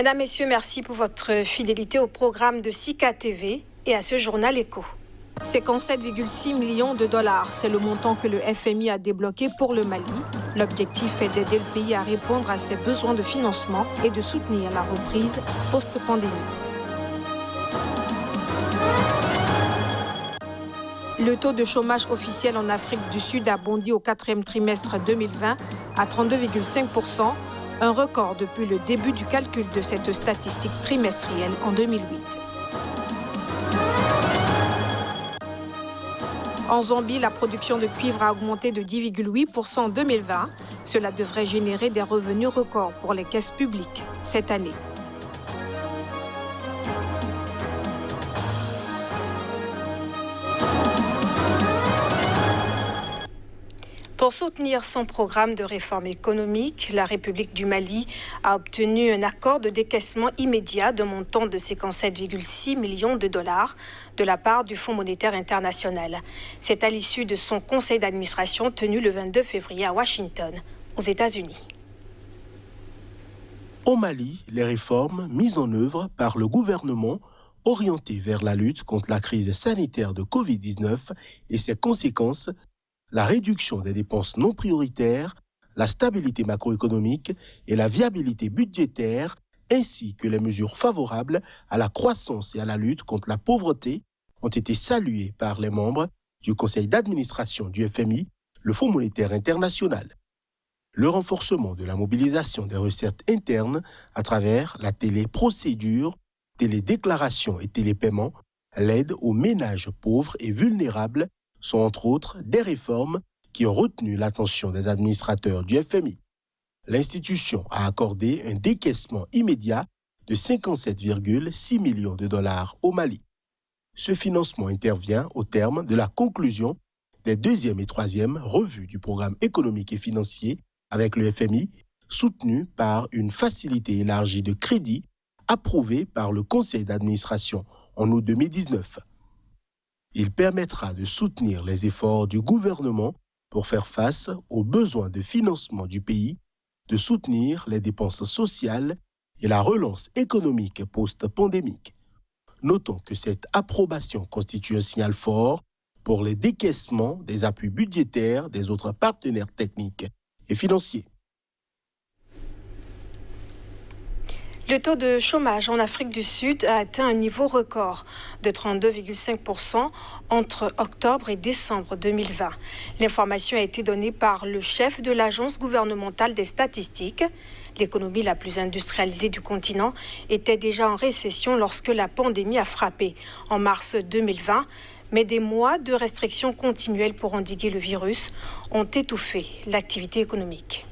Mesdames, Messieurs, merci pour votre fidélité au programme de Sika TV et à ce journal Écho. 57,6 millions de dollars, c'est le montant que le FMI a débloqué pour le Mali. L'objectif est d'aider le pays à répondre à ses besoins de financement et de soutenir la reprise post-pandémie. Le taux de chômage officiel en Afrique du Sud a bondi au quatrième trimestre 2020 à 32,5%, un record depuis le début du calcul de cette statistique trimestrielle en 2008. En Zambie, la production de cuivre a augmenté de 10,8% en 2020. Cela devrait générer des revenus records pour les caisses publiques cette année. Pour soutenir son programme de réforme économique, la République du Mali a obtenu un accord de décaissement immédiat d'un montant de 57,6 millions de dollars de la part du Fonds monétaire international. C'est à l'issue de son conseil d'administration tenu le 22 février à Washington, aux États-Unis. Au Mali, les réformes mises en œuvre par le gouvernement orientées vers la lutte contre la crise sanitaire de Covid-19 et ses conséquences, la réduction des dépenses non prioritaires, la stabilité macroéconomique et la viabilité budgétaire, ainsi que les mesures favorables à la croissance et à la lutte contre la pauvreté, ont été saluées par les membres du conseil d'administration du FMI, le Fonds monétaire international. Le renforcement de la mobilisation des recettes internes à travers la téléprocédure, télédéclaration et télépaiement, l'aide aux ménages pauvres et vulnérables sont entre autres des réformes qui ont retenu l'attention des administrateurs du FMI. L'institution a accordé un décaissement immédiat de 57,6 millions de dollars au Mali. Ce financement intervient au terme de la conclusion des deuxième et troisième revues du programme économique et financier avec le FMI, soutenu par une facilité élargie de crédit approuvée par le conseil d'administration en août 2019. Il permettra de soutenir les efforts du gouvernement pour faire face aux besoins de financement du pays, de soutenir les dépenses sociales et la relance économique post-pandémique. Notons que cette approbation constitue un signal fort pour les décaissements des appuis budgétaires des autres partenaires techniques et financiers. Le taux de chômage en Afrique du Sud a atteint un niveau record de 32,5% entre octobre et décembre 2020. L'information a été donnée par le chef de l'Agence gouvernementale des statistiques. L'économie la plus industrialisée du continent était déjà en récession lorsque la pandémie a frappé en mars 2020. Mais des mois de restrictions continuelles pour endiguer le virus ont étouffé l'activité économique.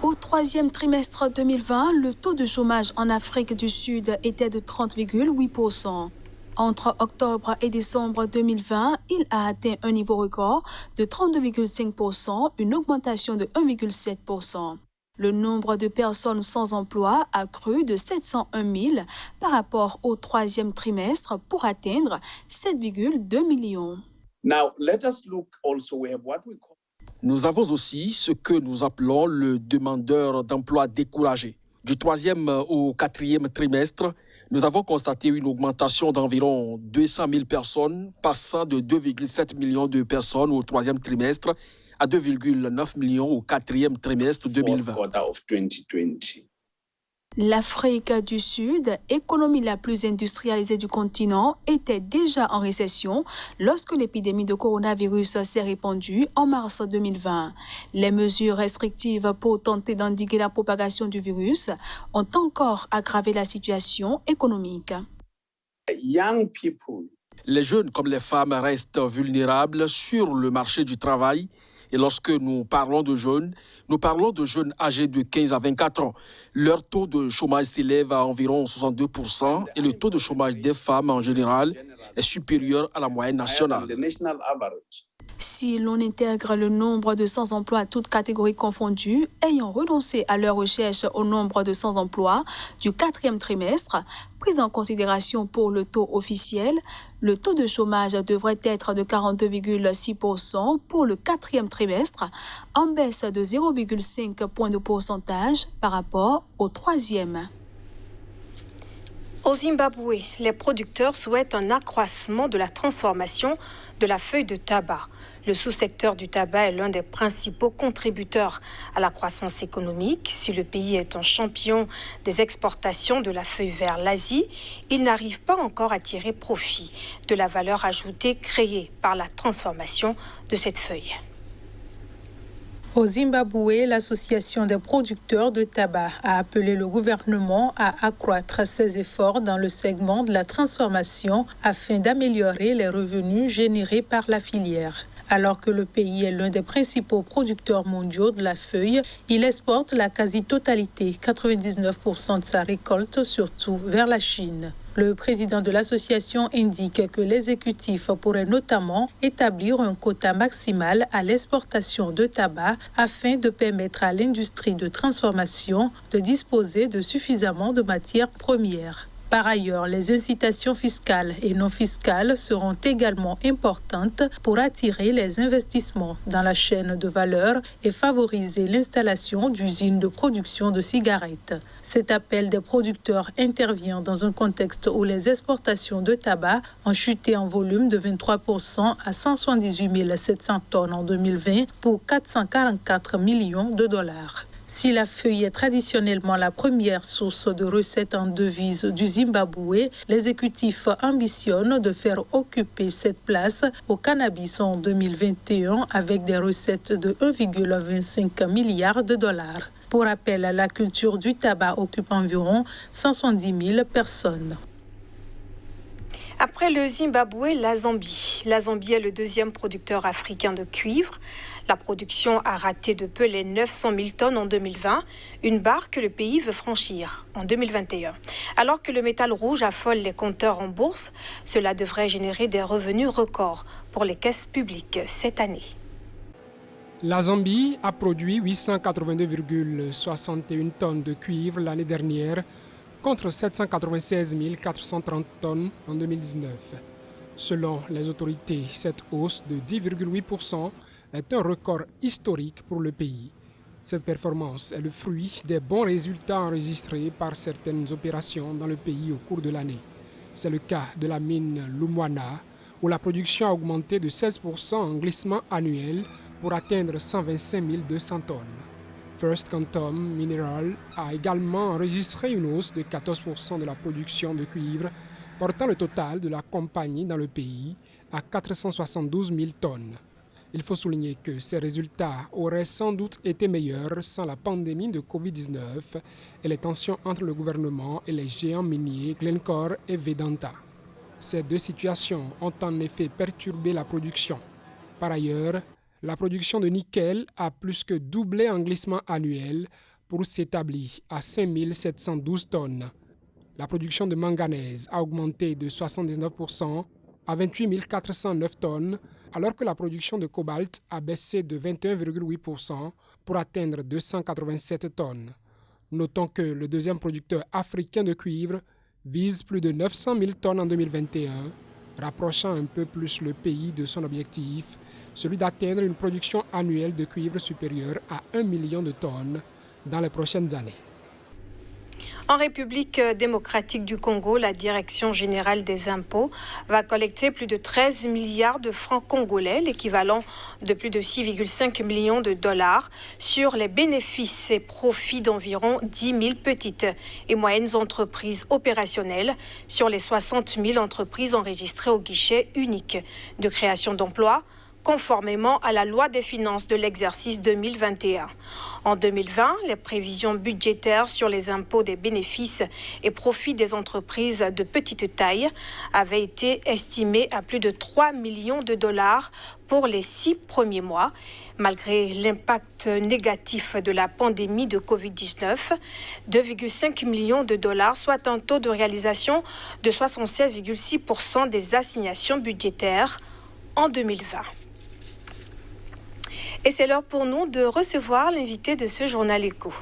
Au troisième trimestre 2020, le taux de chômage en Afrique du Sud était de 30,8%. Entre octobre et décembre 2020, il a atteint un niveau record de 32,5%, une augmentation de 1,7%. Le nombre de personnes sans emploi a crû de 701 000 par rapport au troisième trimestre pour atteindre 7,2 millions. Now, let us look also, we have what we call... Nous avons aussi ce que nous appelons le demandeur d'emploi découragé. Du troisième au quatrième trimestre, nous avons constaté une augmentation d'environ 200 000 personnes, passant de 2,7 millions de personnes au troisième trimestre à 2,9 millions au quatrième trimestre 2020. L'Afrique du Sud, économie la plus industrialisée du continent, était déjà en récession lorsque l'épidémie de coronavirus s'est répandue en mars 2020. Les mesures restrictives pour tenter d'endiguer la propagation du virus ont encore aggravé la situation économique. Les jeunes comme les femmes restent vulnérables sur le marché du travail. Et lorsque nous parlons de jeunes âgés de 15 à 24 ans. Leur taux de chômage s'élève à environ 62% et le taux de chômage des femmes en général est supérieur à la moyenne nationale. Si l'on intègre le nombre de sans-emploi toutes catégories confondues, ayant renoncé à leur recherche au nombre de sans-emploi du 4e trimestre, pris en considération pour le taux officiel, le taux de chômage devrait être de 42,6% pour le 4e trimestre, en baisse de 0,5 points de pourcentage par rapport au 3e. Au Zimbabwe, les producteurs souhaitent un accroissement de la transformation de la feuille de tabac. Le sous-secteur du tabac est l'un des principaux contributeurs à la croissance économique. Si le pays est un champion des exportations de la feuille vers l'Asie, il n'arrive pas encore à tirer profit de la valeur ajoutée créée par la transformation de cette feuille. Au Zimbabwe, l'Association des producteurs de tabac a appelé le gouvernement à accroître ses efforts dans le segment de la transformation afin d'améliorer les revenus générés par la filière. Alors que le pays est l'un des principaux producteurs mondiaux de la feuille, il exporte la quasi-totalité, 99% de sa récolte, surtout vers la Chine. Le président de l'association indique que l'exécutif pourrait notamment établir un quota maximal à l'exportation de tabac afin de permettre à l'industrie de transformation de disposer de suffisamment de matières premières. Par ailleurs, les incitations fiscales et non fiscales seront également importantes pour attirer les investissements dans la chaîne de valeur et favoriser l'installation d'usines de production de cigarettes. Cet appel des producteurs intervient dans un contexte où les exportations de tabac ont chuté en volume de 23% à 178 700 tonnes en 2020 pour 444 millions de dollars. Si la feuille est traditionnellement la première source de recettes en devises du Zimbabwe, l'exécutif ambitionne de faire occuper cette place au cannabis en 2021 avec des recettes de 1,25 milliard de dollars. Pour rappel, la culture du tabac occupe environ 170 000 personnes. Après le Zimbabwe, la Zambie. La Zambie est le deuxième producteur africain de cuivre. La production a raté de peu les 900 000 tonnes en 2020, une barre que le pays veut franchir en 2021. Alors que le métal rouge affole les compteurs en bourse, cela devrait générer des revenus records pour les caisses publiques cette année. La Zambie a produit 882,61 tonnes de cuivre l'année dernière, contre 796 430 tonnes en 2019. Selon les autorités, cette hausse de 10,8% est un record historique pour le pays. Cette performance est le fruit des bons résultats enregistrés par certaines opérations dans le pays au cours de l'année. C'est le cas de la mine Lumwana, où la production a augmenté de 16% en glissement annuel pour atteindre 125 200 tonnes. First Quantum Mineral a également enregistré une hausse de 14% de la production de cuivre, portant le total de la compagnie dans le pays à 472 000 tonnes. Il faut souligner que ces résultats auraient sans doute été meilleurs sans la pandémie de Covid-19 et les tensions entre le gouvernement et les géants miniers Glencore et Vedanta. Ces deux situations ont en effet perturbé la production. Par ailleurs, la production de nickel a plus que doublé en glissement annuel pour s'établir à 5 712 tonnes. La production de manganèse a augmenté de 79% à 28 409 tonnes, alors que la production de cobalt a baissé de 21,8% pour atteindre 287 tonnes. Notons que le deuxième producteur africain de cuivre vise plus de 900 000 tonnes en 2021, rapprochant un peu plus le pays de son objectif, celui d'atteindre une production annuelle de cuivre supérieure à 1 million de tonnes dans les prochaines années. En République démocratique du Congo, la Direction générale des impôts va collecter plus de 13 milliards de francs congolais, l'équivalent de plus de 6,5 millions de dollars, sur les bénéfices et profits d'environ 10 000 petites et moyennes entreprises opérationnelles sur les 60 000 entreprises enregistrées au guichet unique de création d'emplois, conformément à la loi des finances de l'exercice 2021. En 2020, les prévisions budgétaires sur les impôts des bénéfices et profits des entreprises de petite taille avaient été estimées à plus de 3 millions de dollars pour les 6 premiers mois. Malgré l'impact négatif de la pandémie de Covid-19, 2,5 millions de dollars, soit un taux de réalisation de 76,6% des assignations budgétaires en 2020. Et c'est l'heure pour nous de recevoir l'invité de ce journal Écho.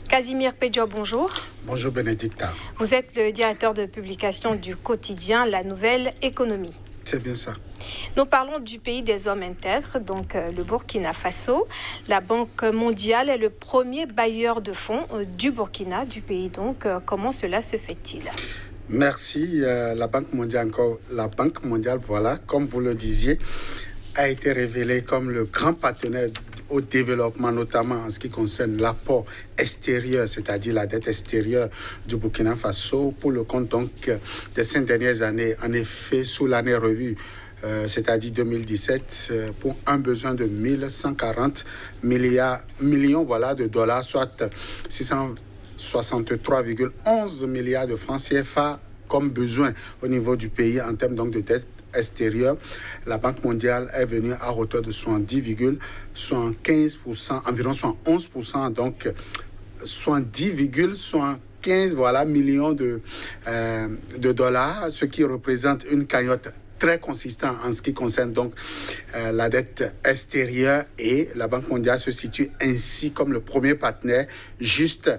Casimir Pedjo, bonjour. Bonjour Bénédicta. Vous êtes le directeur de publication du quotidien La Nouvelle Économie. C'est bien ça. Nous parlons du pays des hommes intègres, donc le Burkina Faso. La Banque mondiale est le premier bailleur de fonds du Burkina, du pays. Donc, comment cela se fait-il? Merci. La Banque mondiale, voilà, comme vous le disiez, a été révélée comme le grand partenaire au développement, notamment en ce qui concerne l'apport extérieur, c'est-à-dire la dette extérieure du Burkina Faso, pour le compte donc des 5 dernières années. En effet, sous l'année revue, c'est-à-dire 2017, pour un besoin de 1140 millions voilà, de dollars, soit 663,11 milliards de francs CFA comme besoin au niveau du pays en termes donc de dette extérieure. La Banque mondiale est venue à hauteur de 70,75%, environ 11%, donc 70,75 voilà, millions de dollars, ce qui représente une cagnotte très consistant en ce qui concerne donc la dette extérieure, et la Banque mondiale se situe ainsi comme le premier partenaire, juste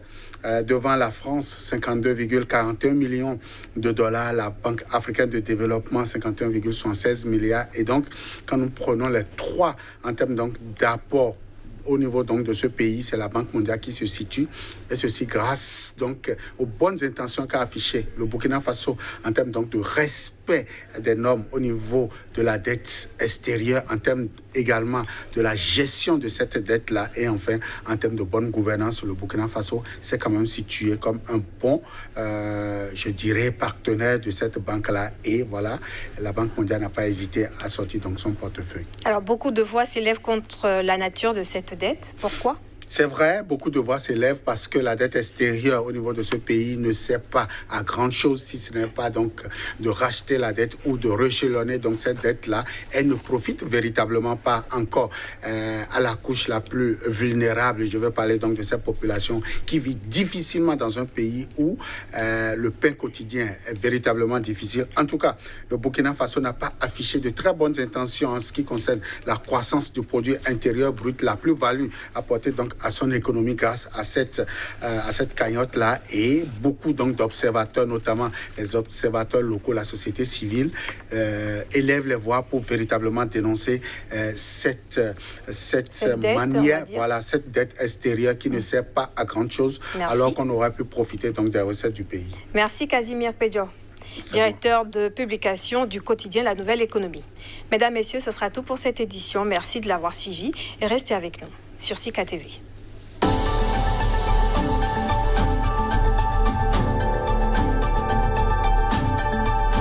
devant la France, 52,41 millions de dollars, la Banque africaine de développement, 51,76 milliards. Et donc, quand nous prenons les trois en termes donc d'apport au niveau donc de ce pays, c'est la Banque mondiale qui se situe, et ceci grâce donc aux bonnes intentions qu'a affiché le Burkina Faso en termes donc de respect des normes au niveau de la dette extérieure, en termes également de la gestion de cette dette-là, et enfin en termes de bonne gouvernance. Le Burkina Faso s'est quand même situé comme un bon, je dirais, partenaire de cette banque-là, et voilà, la Banque mondiale n'a pas hésité à sortir donc son portefeuille. Alors, beaucoup de voix s'élèvent contre la nature de cette dette. Pourquoi ? C'est vrai, beaucoup de voix s'élèvent parce que la dette extérieure au niveau de ce pays ne sert pas à grand chose, si ce n'est pas donc de racheter la dette ou de rechelonner donc cette dette-là. Elle ne profite véritablement pas encore à la couche la plus vulnérable. Je veux parler donc de cette population qui vit difficilement dans un pays où le pain quotidien est véritablement difficile. En tout cas, le Burkina Faso n'a pas affiché de très bonnes intentions en ce qui concerne la croissance du produit intérieur brut, la plus-value apportée donc à son économie grâce à cette cagnotte-là, et beaucoup donc d'observateurs, notamment les observateurs locaux, la société civile, élèvent les voix pour véritablement dénoncer cette manière, voilà, cette dette extérieure qui ne sert pas à grand chose. Merci. Alors qu'on aurait pu profiter donc des recettes du pays. Merci Casimir Pedjo, directeur de publication du quotidien La Nouvelle Économie. Mesdames, Messieurs, ce sera tout pour cette édition. Merci de l'avoir suivi et restez avec nous sur Sika TV.